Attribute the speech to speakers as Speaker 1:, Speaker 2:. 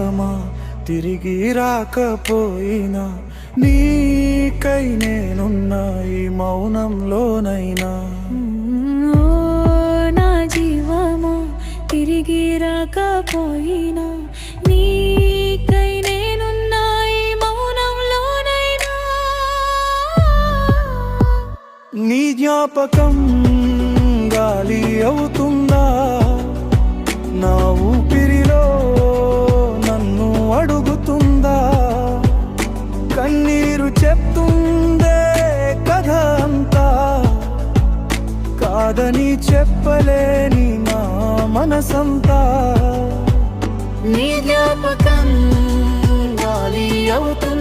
Speaker 1: జీవమా తిరిగి రాకపోయినా నీకై నేనున్నా ఈ మౌనంలోనైనా.
Speaker 2: నా జీవమా తిరిగి రాకపోయినా నీకై నేనున్నా ఈ మౌనంలోనైనా.
Speaker 1: నీ జ్ఞాపకం గాలి అవుతుందా నా ఊపిరిలో నన్ను అడుగుతుందా. కన్నీరు చెప్తుందే కథ అంతా కాదని చెప్పలేని నా మనసంతా.
Speaker 2: నీ జ్ఞాపకం గాలి అవుతుందా